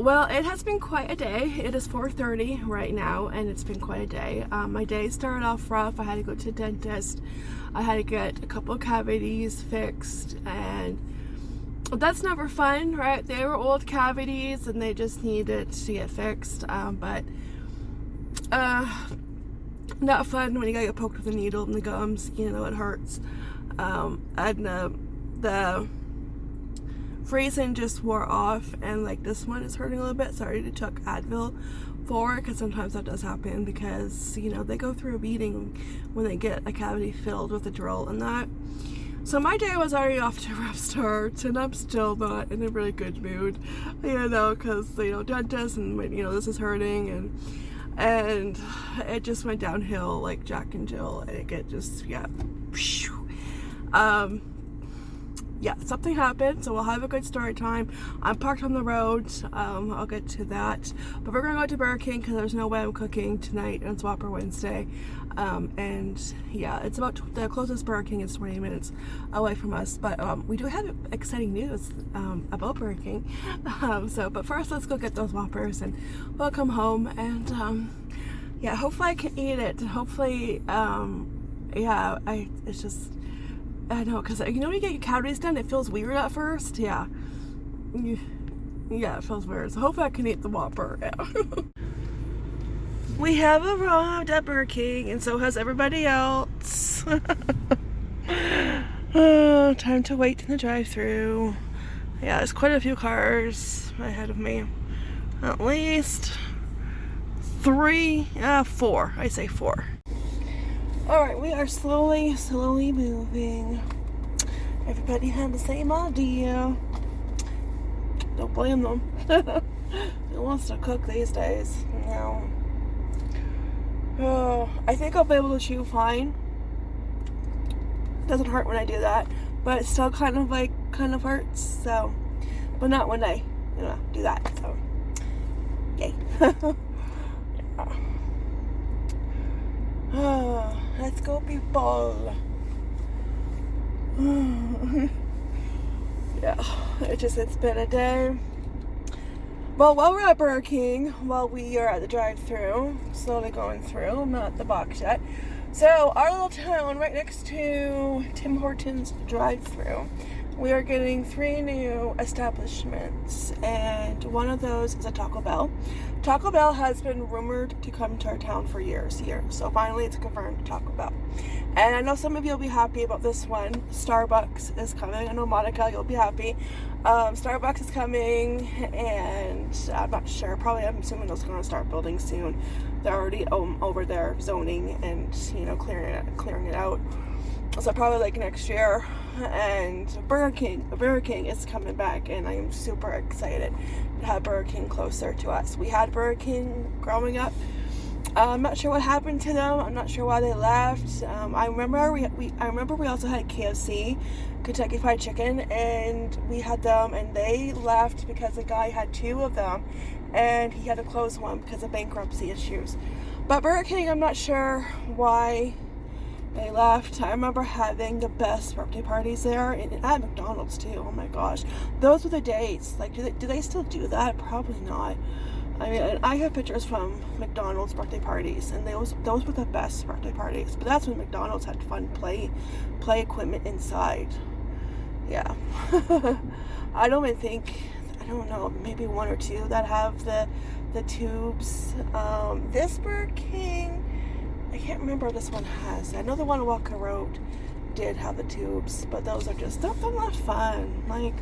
Well, it has been quite a day. It is 4:30 right now, and it's been quite a day. My day started off rough. I had to go to the dentist. I had to get a couple of cavities fixed, and that's never fun, right? They were old cavities, and they just needed to get fixed. But not fun when you gotta get poked with a needle in the gums. You know, it hurts. And the freezing just wore off, and like this one is hurting a little bit, so I already took Advil for it, because sometimes that does happen, because you know they go through a beating when they get a cavity filled with a drill and that. So my day was already off to a rough start, and I'm still not in a really good mood, you know, because you know, dentist, and you know, this is hurting, and it just went downhill like Jack and Jill, and it just, yeah, yeah, something happened, so we'll have a good story time. I'm parked on the road. I'll get to that. But we're gonna go to Burger King because there's no way I'm cooking tonight, and it's Whopper Wednesday. And yeah, it's about the closest Burger King is 20 minutes away from us. But we do have exciting news about Burger King. But first, let's go get those Whoppers, and we'll come home, and yeah, hopefully I can eat it. Hopefully, yeah, it's just. I know, because you know when you get your cavities done, it feels weird at first. Yeah, it feels weird. So hopefully I can eat the Whopper. Yeah. We have arrived at Burger King, and so has everybody else. Time to wait in the drive-thru. Yeah, there's quite a few cars ahead of me. At least 4. I say 4. Alright, we are slowly moving. Everybody had the same idea. Don't blame them. Who wants to cook these days? No. I think I'll be able to chew fine. Doesn't hurt when I do that, but it still kind of hurts. So, but not when I, you know, do that. So, yay. Yeah. Let's go, people. Yeah, it's been a day. Well, while we're at Burger King, while we are at the drive-thru, slowly going through, I'm not at the box yet. So, our little town right next to Tim Hortons drive-thru, we are getting 3 new establishments, and one of those is a Taco Bell. Taco Bell has been rumored to come to our town for years, so finally it's confirmed, Taco Bell. And I know some of you will be happy about this one. Starbucks is coming. I know, Monica, you'll be happy. Starbucks is coming, and I'm not sure. Probably, I'm assuming they're going to start building soon. They're already over there zoning and, you know, clearing it out. So probably like next year. And Burger King is coming back, and I am super excited to have Burger King closer to us. We had Burger King growing up. I'm not sure what happened to them. I'm not sure why they left. I remember we also had KFC, Kentucky Fried Chicken, and we had them, and they left because the guy had 2 of them, and he had to close one because of bankruptcy issues. But Burger King, I'm not sure why they left. I remember having the best birthday parties there, and at McDonald's too. Oh my gosh, those were the days. Like, do they still do that? Probably not. I mean, I have pictures from McDonald's birthday parties, and those were the best birthday parties. But that's when McDonald's had fun play equipment inside. Yeah. I don't know, maybe 1 or 2 that have the tubes. This Burger King, I can't remember if this one has. I know the one on Walker Road did have the tubes, but those are just, they're not fun. Like,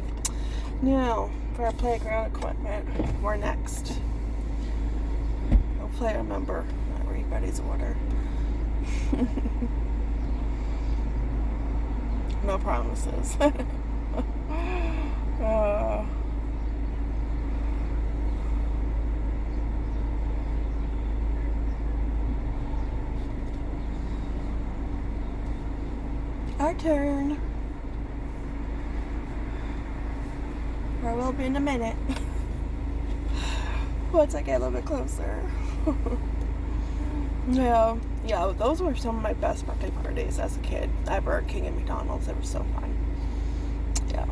no, for our playground equipment, we're next. Hopefully I remember everybody's order. No promises. Our turn. Or will be in a minute. Once I get a little bit closer. Yeah, those were some of my best birthday parties as a kid at Burger King and McDonald's. They were so fun. Yeah.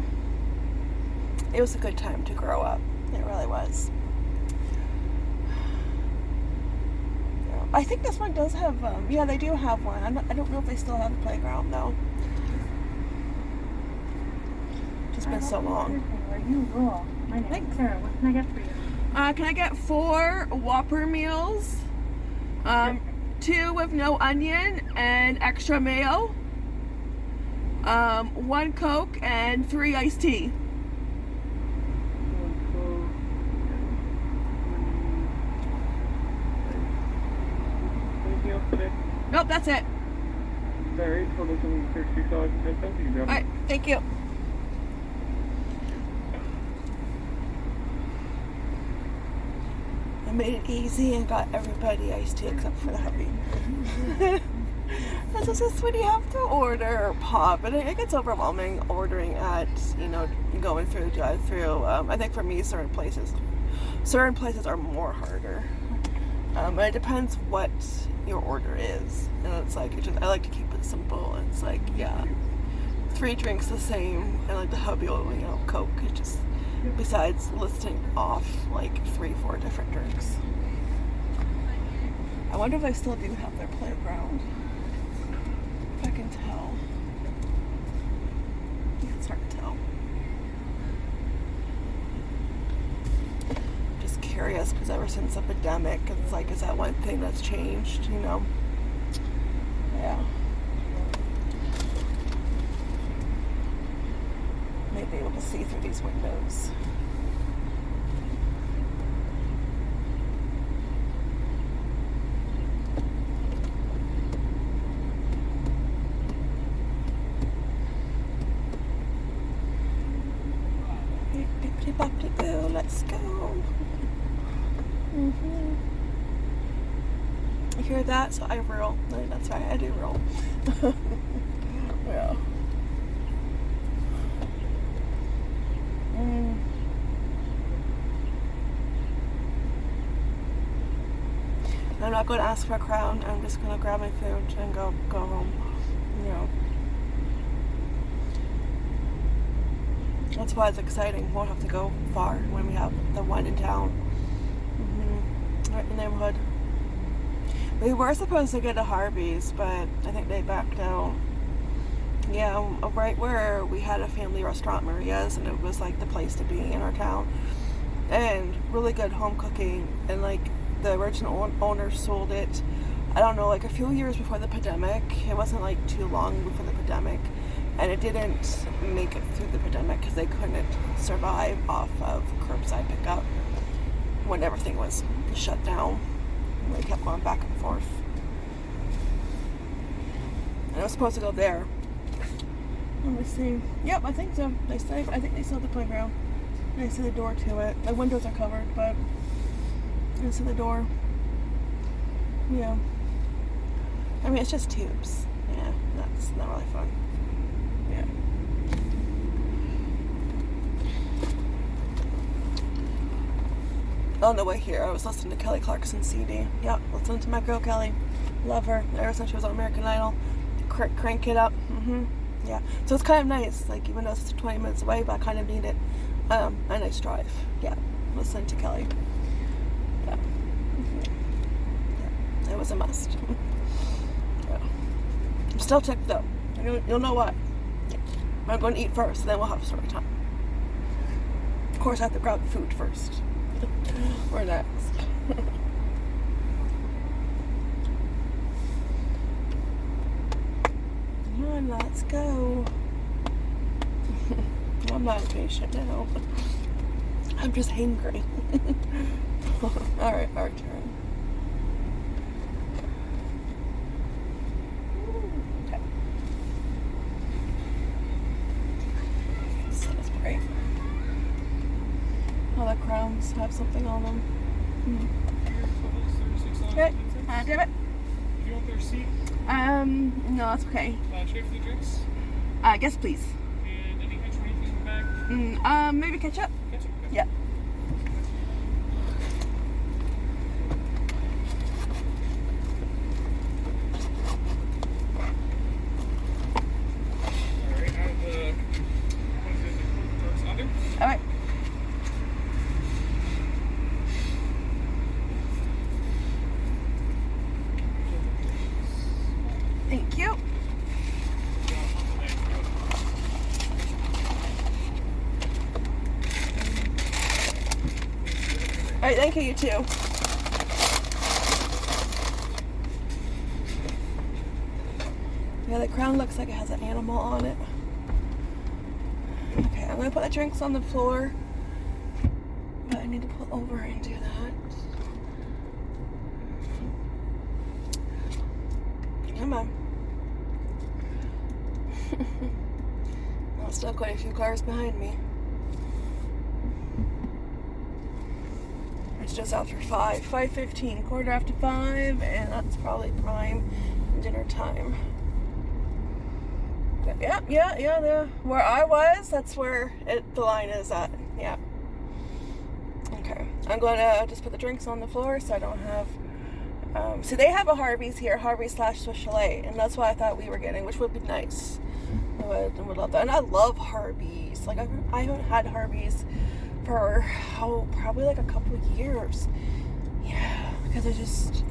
It was a good time to grow up. It really was. I think this one does have, yeah, they do have one. I don't know if they still have the playground, though. It's been so long. Thanks. Sarah, what can I get for you? Can I get 4 Whopper meals? 2 with no onion and extra mayo. 1 Coke and 3 iced tea. Anything else today? Nope, that's it. Alright, so this is $36.10. Alright, thank you. I made it easy and got everybody iced tea except for the hubby. This is when you have to order pop, and it gets overwhelming ordering at, you know, going through drive-thru. I think for me, certain places are more harder. It depends what your order is, and it's like I like to keep it simple. It's like, yeah, 3 drinks the same, and like the hubby will, you know, Coke. It just, besides listing off like 3-4 different drinks. I wonder if I still do have their playground. If I can tell. Yeah, it's hard to tell. Just curious, because ever since the epidemic, it's like, is that one thing that's changed, you know? Yeah. May be able to see through these windows. Let's go. You hear that? So I roll. No, that's right, I do roll. Yeah. I'm not going to ask for a crown. I'm just going to grab my food and go home. You know. That's why it's exciting. Won't have to go far when we have the one in town. Right in the neighborhood. We were supposed to get a Harvey's, but I think they backed out. Yeah, right where we had a family restaurant, Maria's, and it was like the place to be in our town. And really good home cooking, and like the original owner sold it, I don't know, like a few years before the pandemic. It wasn't like too long before the pandemic. And it didn't make it through the pandemic because they couldn't survive off of curbside pickup when everything was shut down. And they kept going back and forth. And I was supposed to go there. Let me see. Yep, I think so. I think they still have the playground. I see the door to it. The windows are covered, but I see the door. Yeah. I mean, it's just tubes. Yeah, that's not really fun. Yeah. On the way here, I was listening to Kelly Clarkson's CD. Yep, listening to my girl Kelly. Love her. Ever since she was on American Idol. Crank it up. Yeah. So it's kind of nice. Like, even though it's 20 minutes away, but I kind of need it. A nice drive. Yeah. Listening to Kelly. Yeah. Yeah. It was a must. Yeah. I'm still ticked though. You'll know why. I'm going to eat first, and then we'll have story time. Of course, I have to grab the food first. We're next. Come on, let's go. I'm not impatient now. I'm just hangry. Alright, our turn. All the crowns have something on them. Okay, damn it. Do you want the receipt? No, that's okay. Should I for the drinks? Yes, please. And any ketchup or anything in the bag? Maybe ketchup? Ketchup? Okay. Yeah. Alright, I have the, what is it, the Coke under? Alright. Alright, thank you, you too. Yeah, the crown looks like it has an animal on it. Okay, I'm gonna put the drinks on the floor, but I need to pull over and do that. Come on. Well, still quite a few cars behind me. It's just after 5:15, quarter after 5, and that's probably prime dinner time. Yeah, where I was, that's where the line is at. Yeah. Okay, I'm going to just put the drinks on the floor so I don't have... see, they have a Harvey's here, Harvey/Swiss Chalet, and that's what I thought we were getting, which would be nice. I would love that. And I love Harvey's. Like, I haven't had Harvey's for, probably like a couple of years. Yeah, because I just...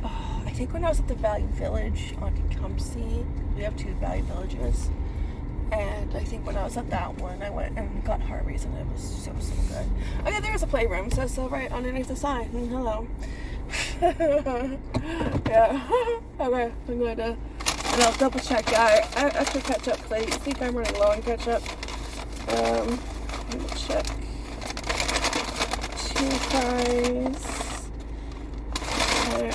I think when I was at the Value Village on Tecumseh, we have 2 Value Villages, and I think when I was at that one, I went and got Harvey's, and it was so good. Okay, there's a playroom, so it's right underneath the sign. Hello. Yeah. Okay, I'm going to, and I'll double check. Yeah, I actually ketchup, because I think I'm running low on ketchup. Let me check. 2 fries. Okay.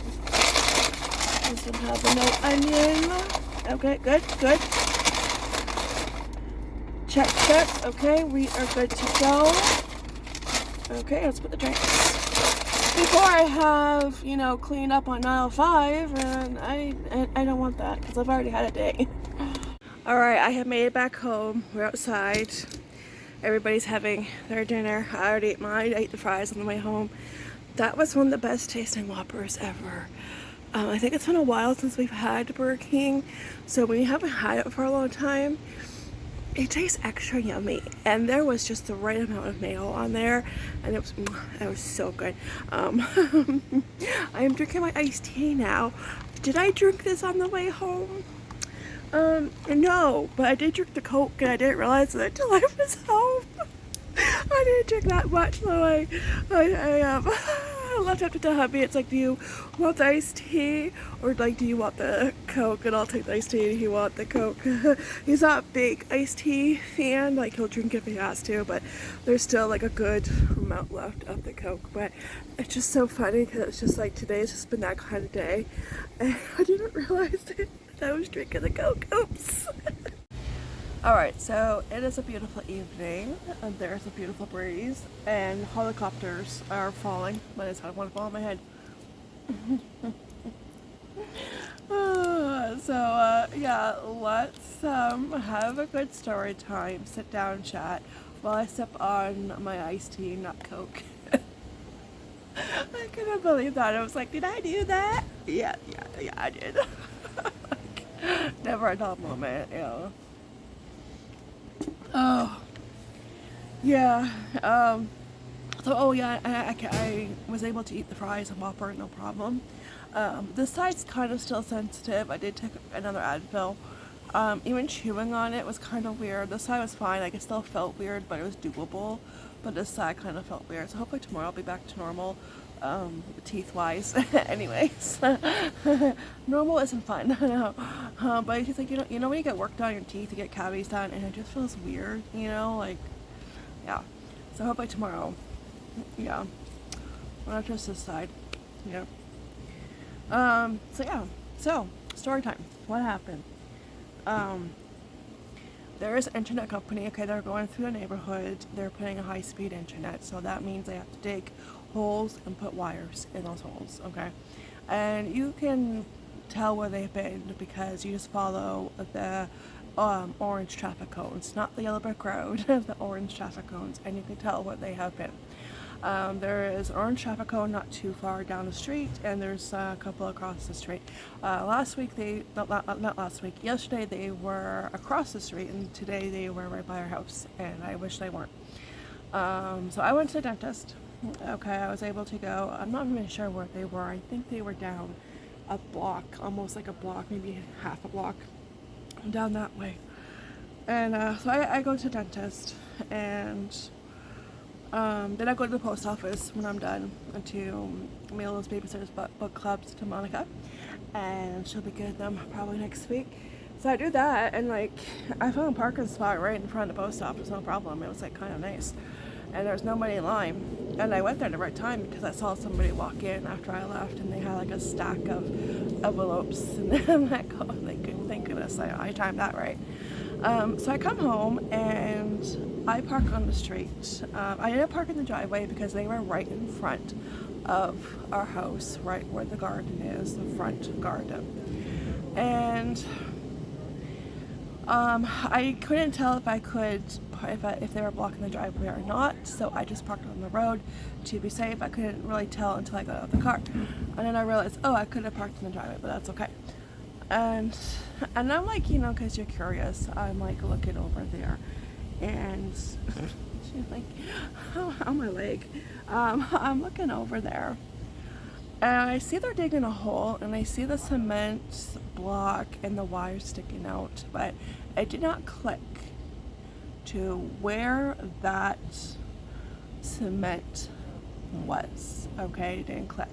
This one has a no onion. Okay, good. Check. Okay, we are good to go. Okay, let's put the drinks. Before I have, clean up on aisle 5, and I don't want that, because I've already had a day. Alright, I have made it back home. We're outside. Everybody's having their dinner. I already ate mine. I ate the fries on the way home. That was one of the best tasting Whoppers ever. I think it's been a while since we've had Burger King, so when you haven't had it for a long time, it tastes extra yummy. And there was just the right amount of mayo on there, and it was so good. I am drinking my iced tea now. Did I drink this on the way home? No, but I did drink the Coke, and I didn't realize it until I was home. I didn't drink that much, so I left up to the hubby. It's like, do you want the iced tea, or like, do you want the Coke? And I'll take the iced tea, and he want the Coke. He's not a big iced tea fan. Like, he'll drink if he has to, but there's still like a good amount left of the Coke. But it's just so funny, because it's just like, today's just been that kind of day, and I didn't realize that I was drinking the Coke. Oops. Alright, so it is a beautiful evening, and there's a beautiful breeze, and helicopters are falling, but I don't want to fall on my head. Yeah, let's have a good story time, sit down, chat, while I sip on my iced tea, not Coke. I couldn't believe that. I was like, did I do that? Yeah, I did. Never a dull moment, Oh, yeah, I was able to eat the fries and Whopper, no problem. This side's kind of still sensitive. I did take another Advil. Even chewing on it was kind of weird. This side was fine. Like, it still felt weird, but it was doable. But this side kind of felt weird. So hopefully tomorrow I'll be back to normal, teeth-wise. Anyways, normal isn't fun. No. But it's just like, you know when you get work done on your teeth, you get cavities done, and it just feels weird, like, yeah. So hopefully tomorrow, yeah. Well, not just this side, yeah. So story time. What happened? There is an internet company, okay, they're going through the neighborhood, they're putting a high-speed internet, so that means they have to dig holes and put wires in those holes, okay? And you can tell where they've been because you just follow the orange traffic cones, not the yellow brick road, the orange traffic cones, and you can tell where they have been. There is an orange traffic cone not too far down the street, and there's a couple across the street. Yesterday they were across the street, and today they were right by our house, and I wish they weren't. So I went to the dentist. Okay, I was able to go. I'm not even sure where they were. I think they were down a block, almost like a block, maybe half a block down that way. And so I go to the dentist, and Then I go to the post office when I'm done to mail those babysitters book clubs to Monica, and she'll be getting them probably next week. So I do that, and like I found a parking spot right in front of the post office, no problem. It was like kind of nice, and there was nobody in line. And I went there at the right time because I saw somebody walk in after I left, and they had like a stack of envelopes, and I'm like, oh, thank goodness I timed that right. So I come home and I park on the street. I ended up parking in the driveway because they were right in front of our house, right where the garden is, the front garden. And I couldn't tell if they were blocking the driveway or not, so I just parked on the road to be safe. I couldn't really tell until I got out of the car, and then I realized, oh, I could have parked in the driveway, but that's okay. And I'm like, you know, because you're curious, I'm like looking over there, and she's like, on my leg, I'm looking over there, and I see they're digging a hole, and I see the cement block and the wire sticking out, but it did not click to where that cement was. Okay, it didn't click.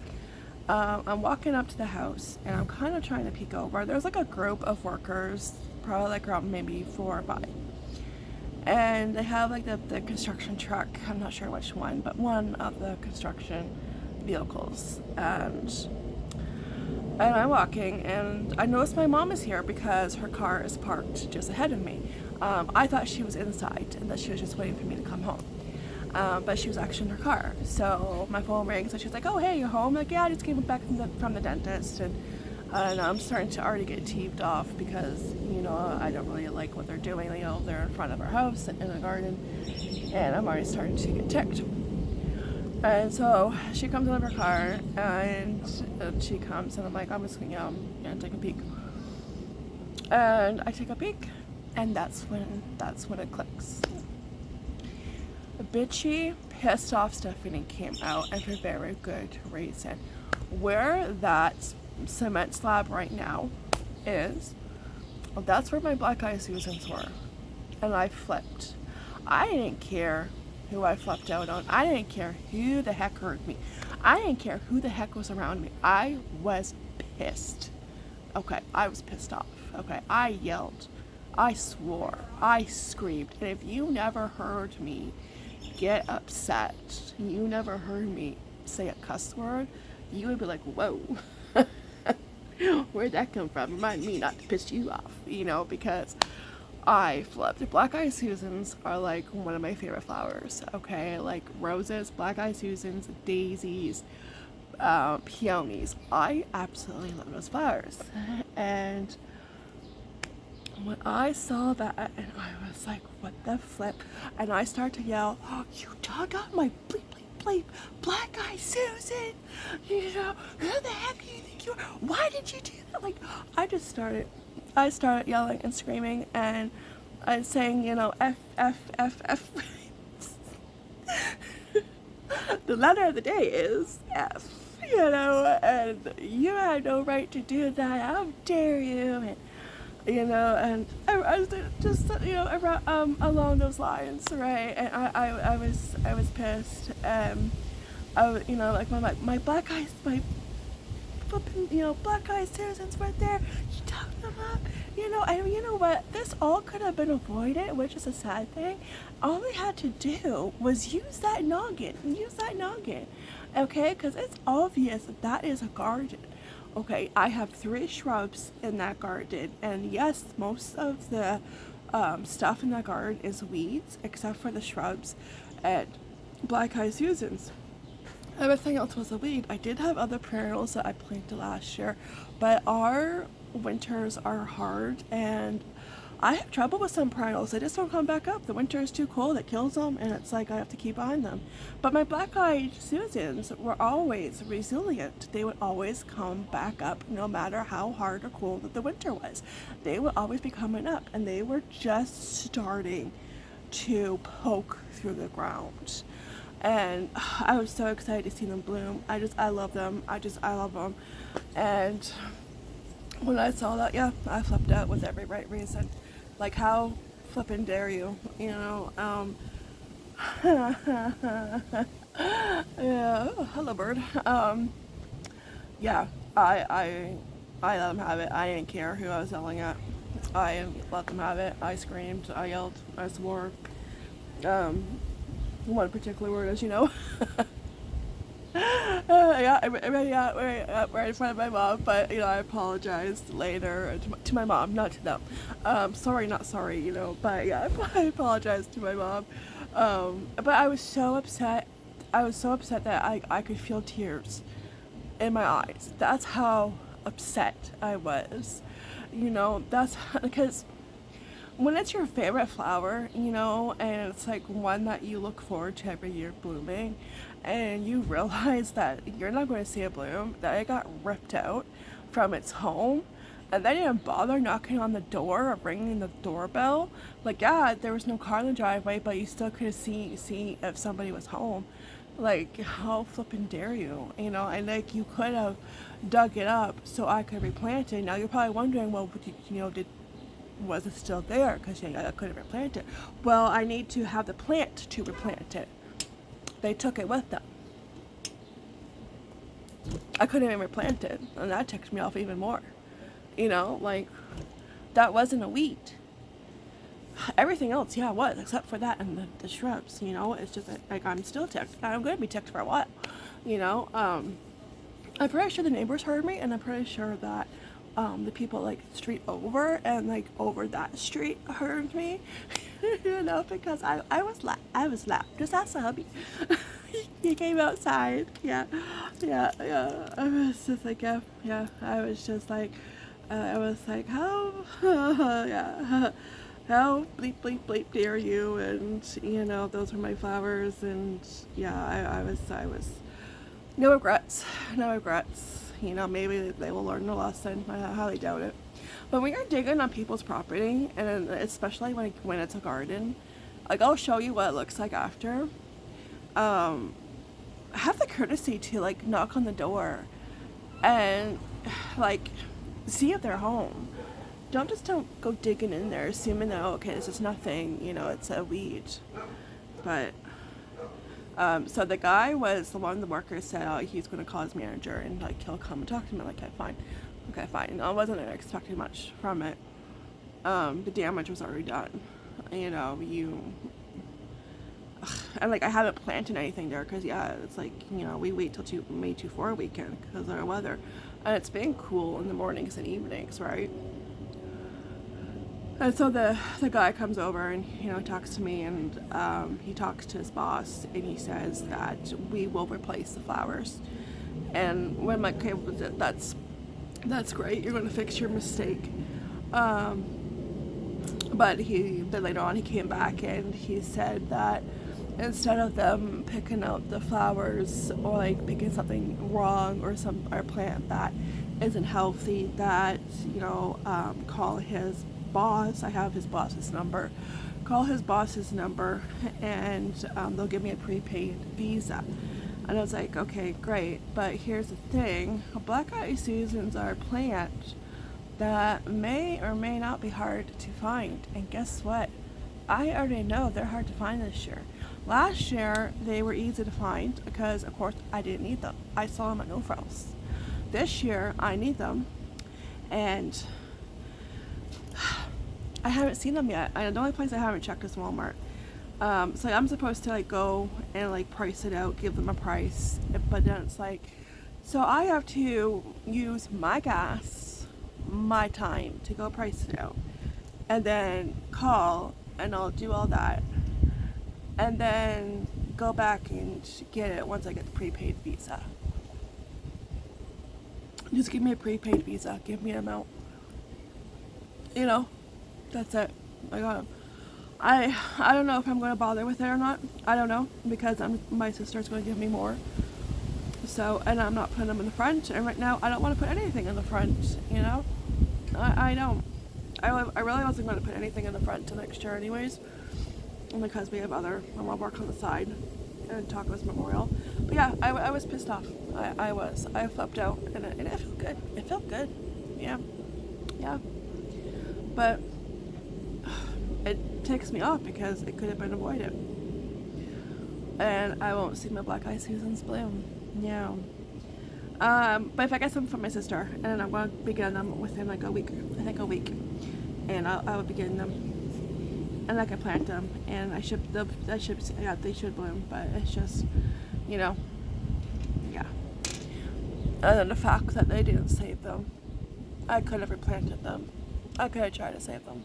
I'm walking up to the house and I'm kind of trying to peek over. There's like a group of workers, probably like around maybe 4 or 5, and they have like the construction truck. I'm not sure which one, but one of the construction vehicles. And I'm walking and I notice my mom is here because her car is parked just ahead of me. I thought she was inside and that she was just waiting for me to come home. But she was actually in her car. So my phone rings and she's like, oh, hey, you're home? I'm like, yeah, I just came back from the dentist. And I'm starting to already get teaved off because, you know, I don't really like what they're doing. You know, they're in front of our house in the garden, and I'm already starting to get ticked. And so she comes out of her car and she comes and I'm like, I'm just gonna take a peek. And I take a peek and that's when it clicks. A bitchy, pissed off Stephanie came out, and for very good reason. Where that cement slab right now is, that's where my black eye Susans were. And I flipped. I didn't care who I flipped out on. I didn't care who the heck heard me. I didn't care who the heck was around me. I was pissed. Okay, I was pissed off. Okay, I yelled. I swore. I screamed. And if you never heard me get upset, you never heard me say a cuss word, you would be like, whoa. Where'd that come from? Remind me not to piss you off, you know, because I flipped. Black Eyed Susans are like one of my favorite flowers, okay? Like roses, Black Eyed Susans, daisies, peonies. I absolutely love those flowers. And when I saw that, and I was like, what the flip? And I start to yell, oh, you dug up my bleep, bleep, bleep, Black Eyed Susan. You know, who the heck do you think you are? Why did you do that? Like, I started yelling and screaming, and I was saying, you know, F, F, F, F. The letter of the day is F, you know, and you had no right to do that. How dare you? And, you know, and I was just, you know, around, along those lines, right? And I was pissed. You know, like my black eyes, my flipping, you know, Black Eyed Susans right there. You dug them up, you know. And you know what? This all could have been avoided, which is a sad thing. All we had to do was use that noggin, okay? Because it's obvious that is a garden. Okay, I have 3 shrubs in that garden, and yes, most of the stuff in that garden is weeds, except for the shrubs and Black Eyed Susans. Everything else was a weed. I did have other perennials that I planted last year, but our winters are hard, and I have trouble with some perennials. They just don't come back up. The winter is too cold, it kills them, and it's like I have to keep on them. But my Black Eyed Susans were always resilient. They would always come back up no matter how hard or cold that the winter was. They would always be coming up, and they were just starting to poke through the ground. And I was so excited to see them bloom. I love them. I love them. And when I saw that, yeah, I flipped out with every right reason. Like, how flippin' dare you, you know? Yeah, oh, hello bird. Yeah, I let them have it. I didn't care who I was yelling at. I let them have it. I screamed, I yelled, I swore. Um, one particular word, as you know. Yeah, right in front of my mom, but I apologized later to my mom, not to them. Sorry, not sorry, but yeah, I apologized to my mom. But I was so upset. I was so upset that I could feel tears in my eyes. That's how upset I was. That's because when it's your favorite flower, and it's like one that you look forward to every year blooming, and you realize that you're not going to see it bloom, that it got ripped out from its home, and they didn't bother knocking on the door or ringing the doorbell. Like, yeah, there was no car in the driveway, but you still could see if somebody was home. Like, how flippin' dare you? And like, you could have dug it up so I could replant it. Now you're probably wondering, well, was it still there? Because I couldn't replant it. Well, I need to have the plant to replant it. They took it with them. I couldn't even replant it, and that ticked me off even more. Like, that wasn't a weed. Everything else, yeah, it was, except for that and the shrubs. It's just like I'm still ticked. I'm going to be ticked for a while. I'm pretty sure the neighbors heard me, and I'm pretty sure that the people like street over and like over that street heard me. Because I was loud. Just ask the hubby. He came outside. Yeah. I was just like, yeah. I was just like, how, yeah. How bleep bleep bleep dare you? And those are my flowers. And yeah, I was no regrets. Maybe they will learn the lesson. I highly doubt it. But when you're digging on people's property, and especially when it's a garden, like, I'll show you what it looks like after. Have the courtesy to like knock on the door and like see if they're home. Don't go digging in there assuming that, okay, this is nothing, it's a weed. But so the guy was the one of the workers said, he's going to call his manager and like he'll come and talk to me. Like, okay, fine. And I wasn't expecting much from it. The damage was already done. And like, I haven't planted anything there because it's like, we wait till May 24 weekend because of the weather, and it's been cool in the mornings and evenings, right? And so the guy comes over and talks to me, and he talks to his boss, and he says that we will replace the flowers. And when I'm like, okay, that's great, you're going to fix your mistake. But then later on he came back and he said that instead of them picking out the flowers or like picking something wrong or a plant that isn't healthy, that call his boss. I have his boss's number. Call his boss's number, and they'll give me a prepaid visa. And I was like, okay, great, but here's the thing: black eyed Susans are a plant that may or may not be hard to find. And guess what? I already know they're hard to find this year. Last year they were easy to find because, of course, I didn't need them. I saw them at no frills. This year I need them, and I haven't seen them yet. The only place I haven't checked is Walmart. So I'm supposed to like go and like price it out, give them a price, but then it's like, so I have to use my gas, my time to go price it out, and then call, and I'll do all that, and then go back and get it once I get the prepaid visa. Just give me a prepaid visa, give me an amount. That's it. I don't know if I'm going to bother with it or not. I don't know, because my sister's going to give me more. So, and I'm not putting them in the front. And right now, I don't want to put anything in the front. I don't. I really wasn't going to put anything in the front till next year, anyways, because we have I want to work on the side and talk with Memorial. But yeah, I was pissed off. I flipped out, and it felt good. It felt good. Yeah. But it ticks me off because it could have been avoided. and I won't see my black-eyed Susans bloom. Yeah. But if I get some from my sister, and then I'm going to be getting them within like a week, I think a week, and I will be getting them, and I can plant them, and they should bloom, but it's just, you know, yeah. And then the fact that they didn't save them, I could have replanted them. I could have tried to save them.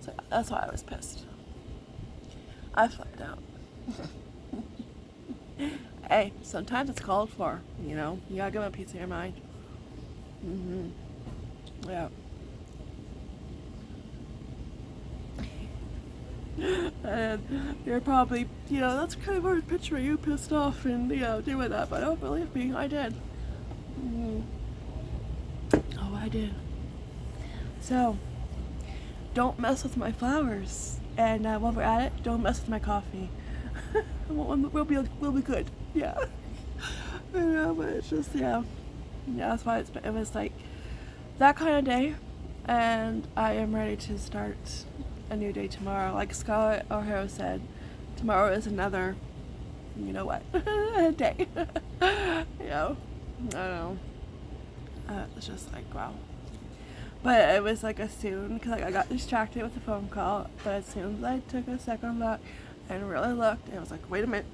So that's why I was pissed. I flipped out. Hey, sometimes it's called for, you know. You gotta give them a piece of your mind. Yeah. And you're probably, you know, that's kind of hard to picture you pissed off and, you know, doing that, but don't believe me, I did. Oh, I did. So, don't mess with my flowers. And while we're at it, don't mess with my coffee. we'll be good. Yeah. You know, but it's just, yeah. Yeah, that's why it was like that kind of day. And I am ready to start a new day tomorrow. Like Scarlett O'Hara said, tomorrow is another, you know what, day. You know, I don't know. It's just like, wow. But it was like as soon, because like I got distracted with the phone call, but as soon as I took a second look and really looked, it was like, wait a minute,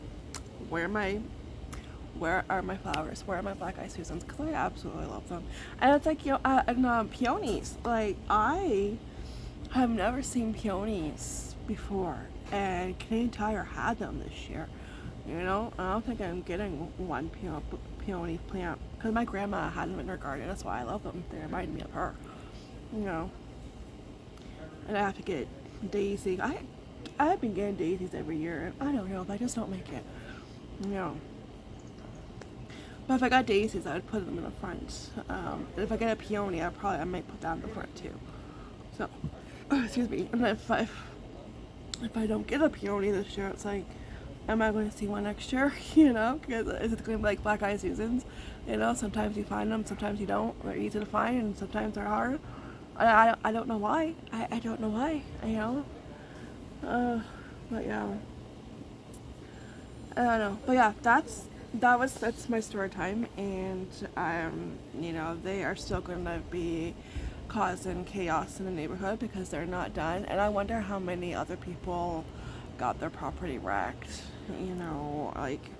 where are my flowers? Where are my black-eyed Susans? Because I absolutely love them. And it's like, you know, and peonies. Like, I have never seen peonies before, and Canadian Tire had them this year. You know, I don't think I'm getting one peony plant, because my grandma had them in her garden. That's why I love them. They remind me of her. You know, and I have to get daisy. I've been getting daisies every year, and I don't know, I just don't make it. You know. But if I got daisies, I would put them in the front. If I get a peony, I might put that in the front too. So, excuse me. And if I don't get a peony this year, it's like, am I going to see one next year? You know, because is it going to be like black-eyed Susans? You know, sometimes you find them, sometimes you don't. They're easy to find, and sometimes they're hard. I don't know why. I don't know why. You know. But yeah. I don't know. But yeah, that's my story time, and you know, they are still going to be causing chaos in the neighborhood because they're not done, and I wonder how many other people got their property wrecked. You know, like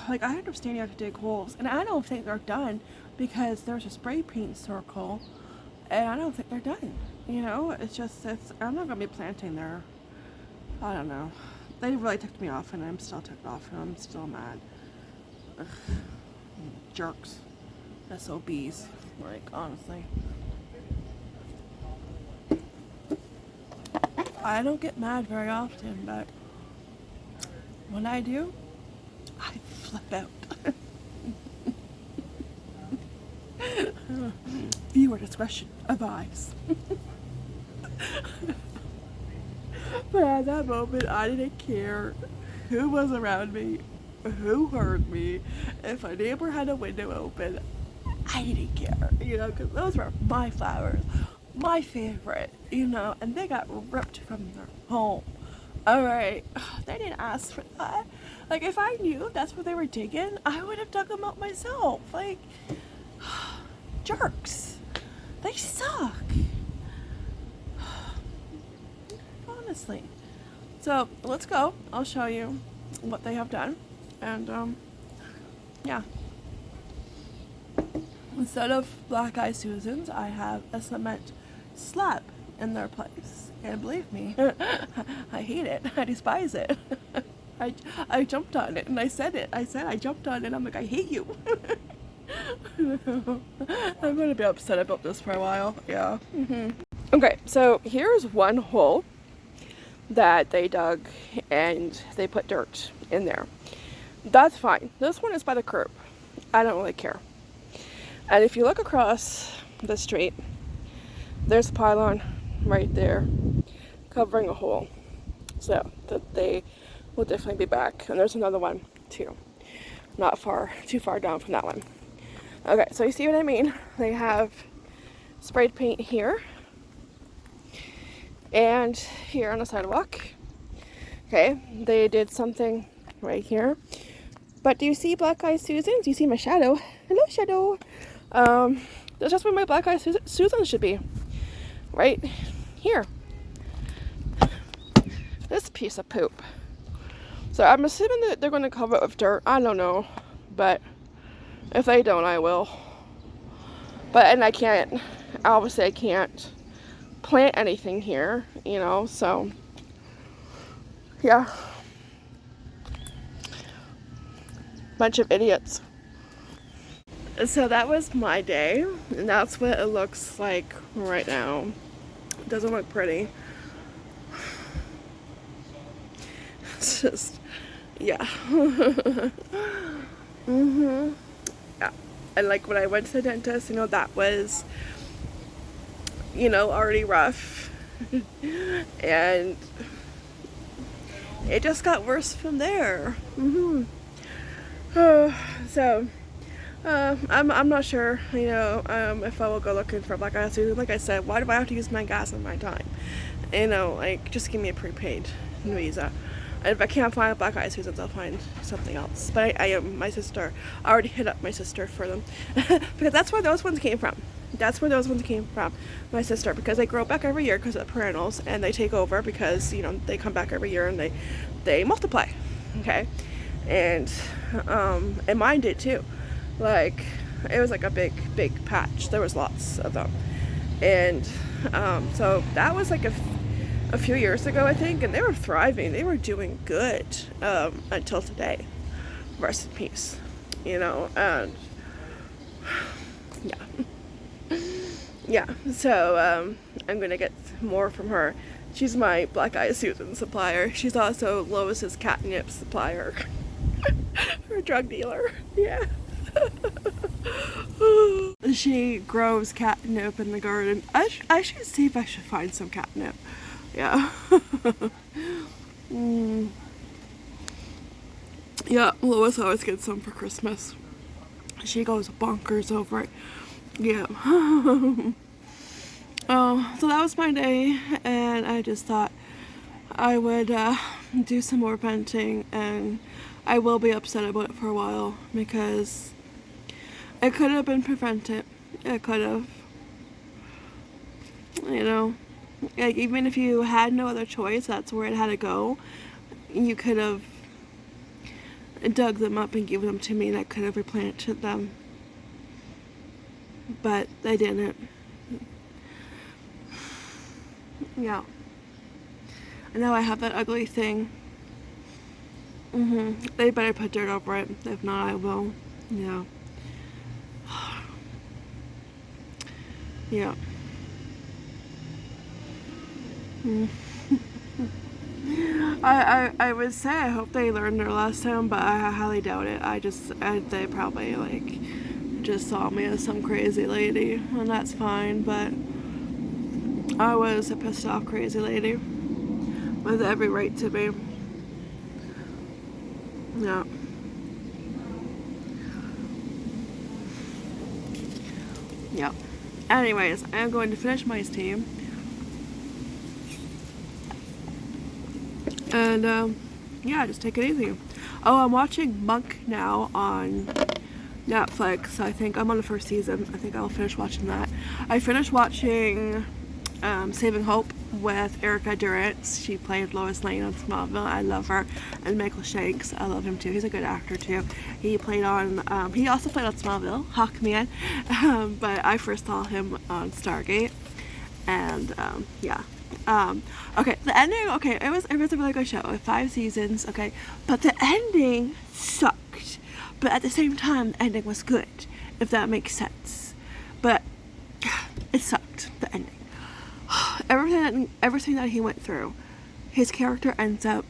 I understand you have to dig holes, and I don't think they're done because there's a spray paint circle, and I don't think they're done. You know, I'm not gonna be planting there. I don't know. They really ticked me off, and I'm still ticked off, and I'm still mad. Ugh. Jerks. SOBs. Like, honestly. I don't get mad very often, but when I do, I flip out. Viewer discretion advised. But at that moment, I didn't care who was around me, who heard me. If a neighbor had a window open, I didn't care, you know, because those were my flowers, my favorite, you know, and they got ripped from their home. Alright, they didn't ask for that. Like, if I knew that's what they were digging, I would have dug them up myself. Like, jerks. They suck. Honestly. So, let's go. I'll show you what they have done. And, yeah. Instead of black-eyed Susans, I have a cement slab in their place. And believe me, I hate it. I despise it. I jumped on it and I said it. I jumped on it and I'm like, I hate you. I'm going to be upset about this for a while. Yeah. Okay, so here's one hole that they dug and they put dirt in there. That's fine. This one is by the curb. I don't really care. And if you look across the street, there's a pylon right there covering a hole. So that they will definitely be back. And there's another one too. Not too far down from that one. Okay, so you see what I mean? They have sprayed paint here and here on the sidewalk. Okay, they did something right here. But do you see Black Eyed Susan? Do you see my shadow? Hello, shadow. That's just where my Black Eyed Susan should be. Right here. This piece of poop. So I'm assuming that they're going to cover it with dirt. I don't know. But if they don't, I will. And I can't, obviously I can't plant anything here, you know, so yeah. Bunch of idiots. So that was my day, and that's what it looks like right now. It doesn't look pretty. It's just, yeah. Yeah. And like when I went to the dentist, you know, that was, you know, already rough. And it just got worse from there. So I'm not sure, you know, if I will go looking for Black Eyed Susan. Like I said, why do I have to use my gas and my time? You know, like, just give me a prepaid visa. And if I can't find Black Eyed Susans, I'll find something else. But I my sister, I already hit up my sister for them. Because that's where those ones came from. That's where those ones came from. My sister, because they grow back every year because of the perennials, and they take over because, you know, they come back every year and they multiply. Okay? And mine did too. Like, it was like a big patch. There was lots of them. And so that was like a few years ago, I think, and they were thriving. They were doing good until today. Rest in peace. You know, and yeah. Yeah, so I'm gonna get more from her. She's my Black Eyed Susan supplier. She's also Lois's catnip supplier. Her drug dealer. Yeah. She grows catnip in the garden. I should see if I should find some catnip. Yeah. Yeah, Lois always gets some for Christmas. She goes bonkers over it. Yeah. Oh, so that was my day, and I just thought I would do some more venting, and I will be upset about it for a while because it could have been prevented. It could have. You know, like, even if you had no other choice, that's where it had to go. You could have dug them up and given them to me, and I could have replanted them. But they didn't. Yeah. And now I have that ugly thing. They better put dirt over it. If not, I will. Yeah. Yeah. I would say I hope they learned their lesson, but I highly doubt it. They probably like just saw me as some crazy lady, and that's fine, but I was a pissed off crazy lady with every right to be. Yeah. Yeah. Anyways, I'm going to finish my tea. And yeah, just take it easy. Oh, I'm watching Monk now on Netflix. I think I'm on the first season. I think I'll finish watching that. I finished watching Saving Hope with Erica Durance. She played Lois Lane on Smallville. I love her. And Michael Shanks, I love him too. He's a good actor too. He also played on Smallville, Hawkman. But I first saw him on Stargate. And yeah. Okay, the ending, okay, it was a really good show. 5 seasons, okay, but the ending sucked. But at the same time, the ending was good, if that makes sense. But it sucked, the ending. Everything that he went through, his character ends up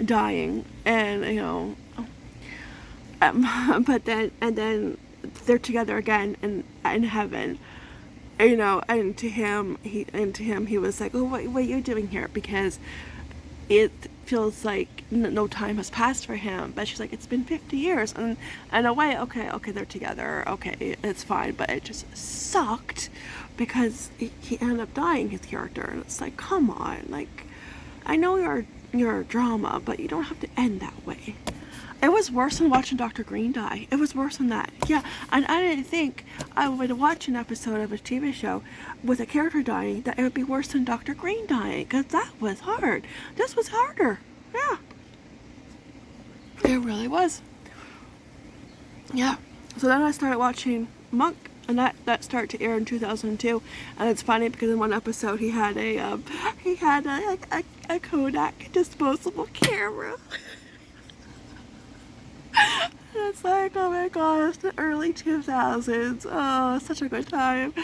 dying, and you know, but then they're together again in heaven. You know, and to him he was like, oh, what are you doing here? Because it feels like no time has passed for him. But she's like, it's been 50 years, and in a way, okay, they're together, okay, it's fine. But it just sucked because he ended up dying, his character, and it's like, come on, like, I know you're a drama, but you don't have to end that way. It was worse than watching Dr. Green die. It was worse than that. Yeah, and I didn't think I would watch an episode of a TV show with a character dying that it would be worse than Dr. Green dying, because that was hard. This was harder. Yeah. It really was. Yeah. So then I started watching Monk, and that started to air in 2002. And it's funny because in one episode he had a Kodak disposable camera. It's like, oh my gosh, the early 2000s. Oh, such a good time.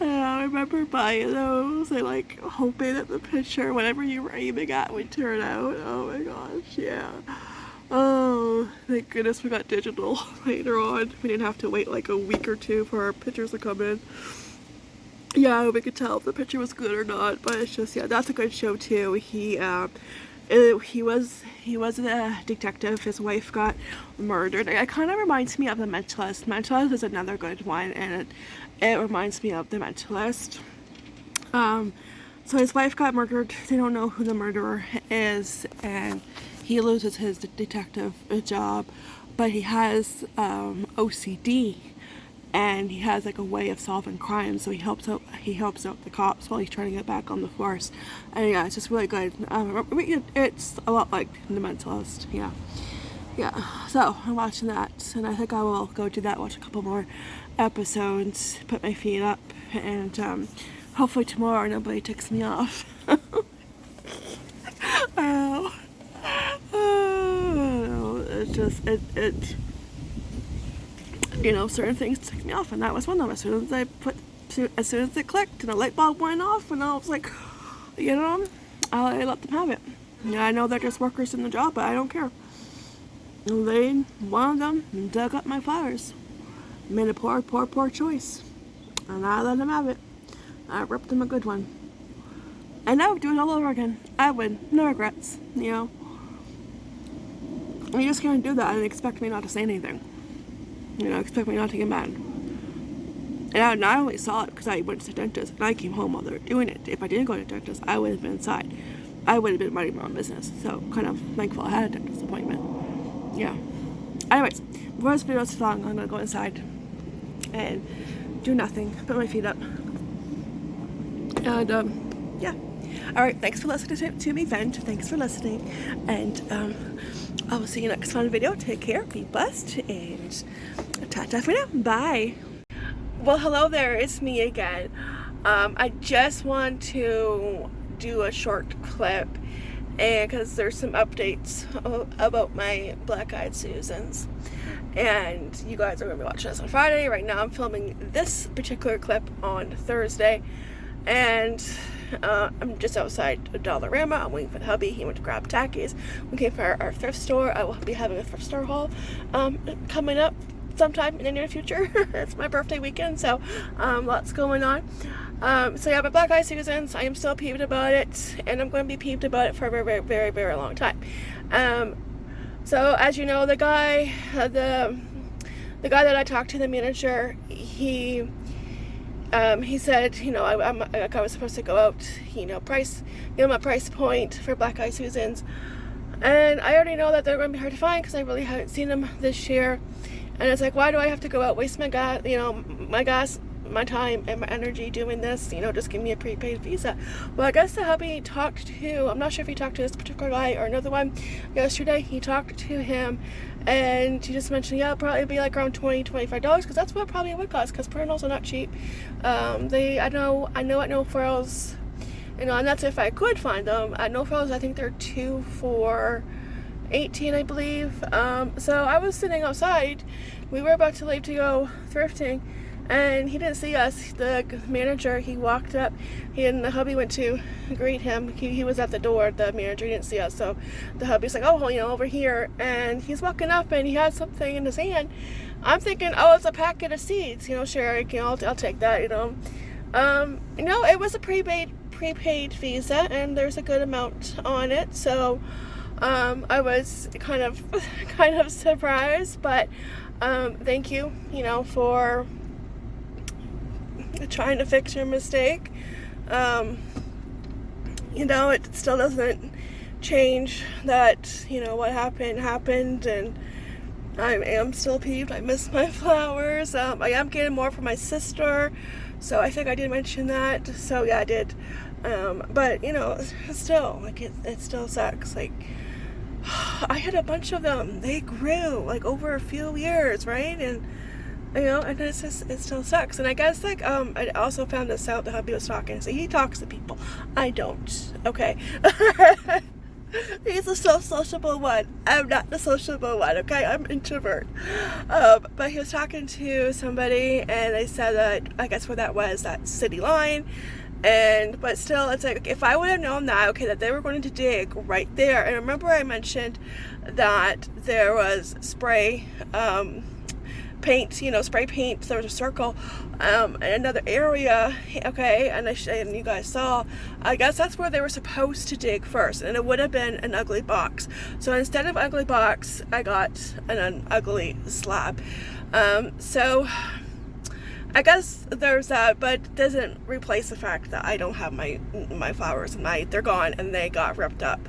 I remember buying those and like hoping that the picture, whatever you were aiming at, would turn out. Oh my gosh, yeah. Oh, thank goodness we got digital later on. We didn't have to wait like a week or two for our pictures to come in. Yeah, we could tell if the picture was good or not, but it's just, yeah, that's a good show too. He was a detective. His wife got murdered. It kind of reminds me of The Mentalist. Mentalist is another good one, and it reminds me of The Mentalist. So his wife got murdered. They don't know who the murderer is, and he loses his detective job, but he has OCD, and he has like a way of solving crime. So he helps out the cops while he's trying to get back on the force. And yeah, it's just really good. It's a lot like The Mentalist. Yeah. So I'm watching that, and I think I will go do that. Watch a couple more episodes, put my feet up, and hopefully tomorrow nobody ticks me off. It's just it. You know, certain things tick me off, and that was one of them. As soon as it clicked and the light bulb went off, and I was like, you know, I let them have it. Yeah, I know they're just workers in the job, but I don't care. One of them dug up my flowers, made a poor choice, and I let them have it. I ripped them a good one, and I would do it all over again. I would, no regrets. You know, you just can't do that and expect me not to say anything. You know, expect me not to get mad. And I not only saw it because I went to the dentist and I came home while they were doing it. If I didn't go to the dentist, I would have been inside. I would have been minding my own business. So kind of thankful I had a dentist appointment. Yeah. Anyways, before this video is too long, I'm gonna go inside and do nothing. Put my feet up. And yeah. Alright, thanks for listening to me vent. Thanks for listening. And I will see you next fun video. Take care, be blessed, and ta-ta for now. Bye. Well, hello there. It's me again. I just want to do a short clip, and because there's some updates about my black-eyed Susans, and you guys are going to be watching this on Friday. Right now I'm filming this particular clip on Thursday, and I'm just outside a Dollarama. I'm waiting for the hubby. He went to grab tackies. We came for our thrift store. I will be having a thrift store haul coming up sometime in the near future. It's my birthday weekend, so lots going on. So yeah, my black eye Susans, I am still peeved about it, and I'm going to be peeved about it for a very, very, very long time. So as you know, the guy that I talked to, the manager, he said, you know, I was supposed to go out, you know, give him a price point for black eye Susans, and I already know that they're going to be hard to find because I really haven't seen them this year. And it's like, why do I have to go out, waste my gas, you know, my time and my energy doing this? You know, just give me a prepaid visa. Well, I guess the hubby talked to, I'm not sure if he talked to this particular guy or another one yesterday. He talked to him, and he just mentioned, yeah, it'll probably be like around $20-25, because that's what probably it would cost, because perennials are not cheap. I know at No Frills, you know, and that's if I could find them. At No Frills, I think they're 2 for $18, I believe. So I was sitting outside. We were about to leave to go thrifting, and he didn't see us. The manager, he walked up. He and the hubby went to greet him. He was at the door. The manager didn't see us, so the hubby's like, oh, you know, over here. And he's walking up, and he had something in his hand. I'm thinking, oh, it's a packet of seeds. You know, sure, you know, I'll take that. You know, it was a prepaid visa, and there's a good amount on it. So I was kind of surprised, but thank you, you know, for trying to fix your mistake. You know, it still doesn't change that, you know, what happened, and I am still peeved. I miss my flowers. I am getting more from my sister, so I think I did mention that. So yeah, I did. But you know, still, like it still sucks. Like I had a bunch of them. They grew like over a few years, right? And you know, and it still sucks. And I guess like I also found this out. The hubby was talking. So he talks to people. I don't. Okay. He's the sociable one. I'm not the sociable one, okay? I'm introvert. But he was talking to somebody, and they said that, I guess where that was, that city line. But still, it's like, if I would have known that, okay, that they were going to dig right there. And remember I mentioned that there was spray paint, you know, spray paint. There was a circle in another area, okay, and you guys saw, I guess that's where they were supposed to dig first, and it would have been an ugly box. So instead of ugly box, I got an ugly slab. So I guess there's that, but it doesn't replace the fact that I don't have my flowers, and they're gone, and they got ripped up,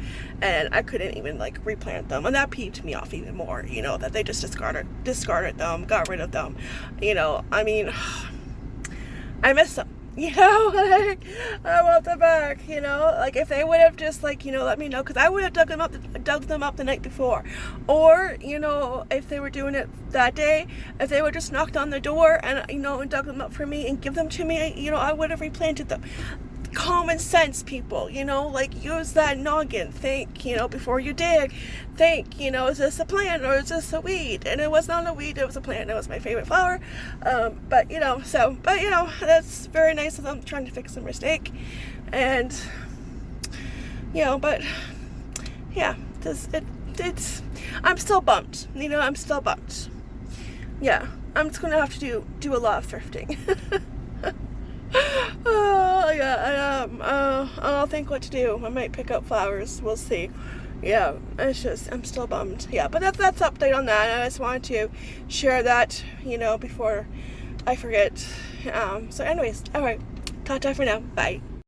and I couldn't even like replant them, and that peeved me off even more, you know, that they just discarded them, got rid of them, you know. I mean, I miss them, you know. Like, I want them back, you know. Like if they would have just like, you know, let me know, because I would have dug them up the night before, or you know, if they were doing it that day, if they would just knocked on the door and, you know, and dug them up for me and give them to me, you know, I would have replanted them. Common sense, people, you know, like use that noggin. Think, you know, before you dig. Think, you know, is this a plant or is this a weed? And it was not a weed, it was a plant. It was my favorite flower. But you know, that's very nice of them trying to fix a mistake. And you know, but yeah, it's I'm still bummed, you know. I'm still bummed. Yeah, I'm just gonna have to do a lot of thrifting. Oh yeah, I'll think what to do. I might pick up flowers. We'll see. Yeah, it's just, I'm still bummed. Yeah, but that's update on that. I just wanted to share that, you know, before I forget. So anyways, all right, ta-ta for now. Bye.